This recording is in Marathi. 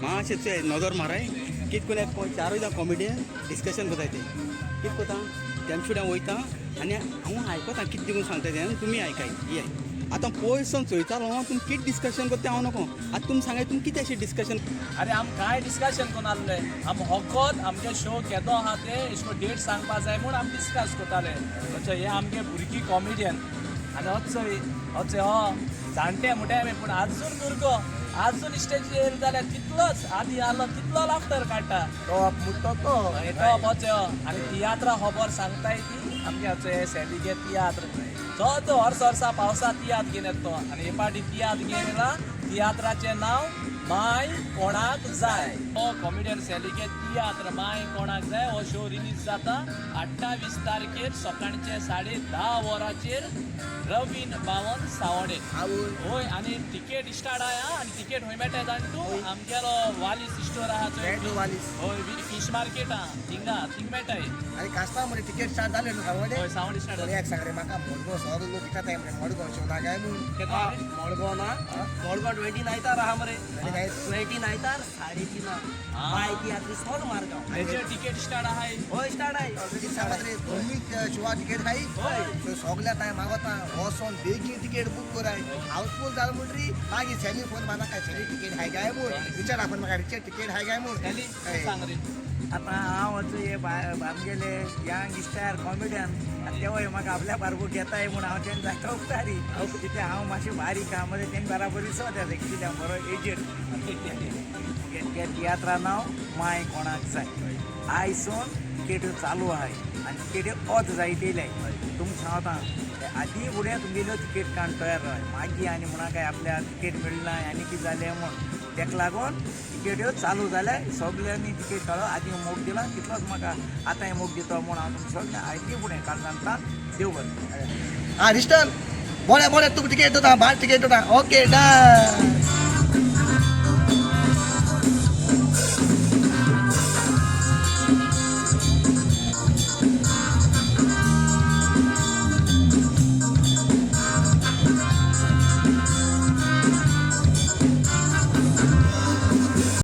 मातशें नजर माराय कितें कोण चारूय कॉमेडियन डिस्कशन कोताय ते कितें कोता तेम फुडें वयता आनी हांव आयकता कितें देखून सांगता तें तुमी आयकाय ये आतां पयस सावन चोयतालो तुमी कितें डिस्कशन करता हांव नको आतां तुमी सांगाय तुमी कितें अशें डिस्कशन अरे आम काय डिस्कशन कोन आसले आम होकोत आमगे शो केदो आहा ते एशको डेट सांगपा जाय म्हूण आम डिस्कस कोताले हे आमगे भुरगीं कॉमेडियन आनी होचोय हो जाणटे म्हणटा पूण आजून भुरगो आजून स्टेजीर येयलो जाल्यार तितलोच आदी आलो तितलो लाफ्टर काडटा टॉप मुट्टो तो टॉप होचो आनी तियात्रा खबर सांगताय ती आमगे होचो सेलिगे तियात्र तो वर्सा पावसा तियात्र घेवन येता तो आनी हे पाटी तियात्र घेवन येयला तियात्राचें नांव माय कोणाक जाय हो कॉमेडियन सेलिगे तियात्र माय कोणाक जाय हो शो रिलीज जाता 28 तारखेर सकाळचे 10:30 वरांचेर रवीन बावन सावडे होय आनी तिकेट स्टार्ट आहा आनी तिकेट खंय मेळटा जाण तूं आमगेलो वालीस स्टोर आहा थंय वालीस होय फिश मार्केट आहा थिंग मेळटाय आनी कास्ता मरे टिकेट स्टार्ट जाले न्हू सावडे होय सावडे स्टार्ट जाता एक सांग रे म्हाका मडगांव सगळे लोक विकताय मरे मडगांव शो ना काय म्हणून मडगांव ना मडगांव 29 आहा मरे 29 3:30 बायकी आतली सोड मारगांव हेजे तिकेट स्टार्ट आहा होय स्टार्ट आहे ऑलरेडी सांगत रे तुम्ही शोवा टिकेट खाई तो सगळ्या टायम मागता वोसोन बेगीन टिकेट बूक कराय हाऊसफुल जाल म्हणरी मागीर सॅली फोन मारना काय सॅली टिकेट हाय काय म्हूण विचार आपण म्हाका रिचेट टिकेट हाय काय म्हूण सॅली सांग रे आता हांव वचू हे आमगेले यंग स्टार कॉमेडियन आनी तेव्हा म्हाका आपल्या बारबूक येताय म्हूण हांव तेंक जाता उपकारी कित्याक हांव मातशें बारीक आहा मरे तेंक बराबर दिसत येता कित्याक बरो एजेड तियात्रा नांव माय कोणाक जाय आयसून टिकेट्यो चालू आहाय आनी टिकेट्यो ओत जायत येयल्याय तुमकां सांगता आदी फुडें तुमगेल्यो टिकेट काण तयार राय मागीर आनी म्हणा काय आपल्या टिकेट मेळना आनी कितें जालें म्हूण तेका लागून टिकेट्यो चालू जाल्यार सगल्यांनी टिकेट काडो आदी मोग दिला तितलोच म्हाका आतांय मोग दितो म्हूण हांव तुमकां सगळें आयदी फुडें काल सांगता देव बरें हा रिस्टन बोड्या तुका टिकेट दिता भायर टिकेट दिता ओके डन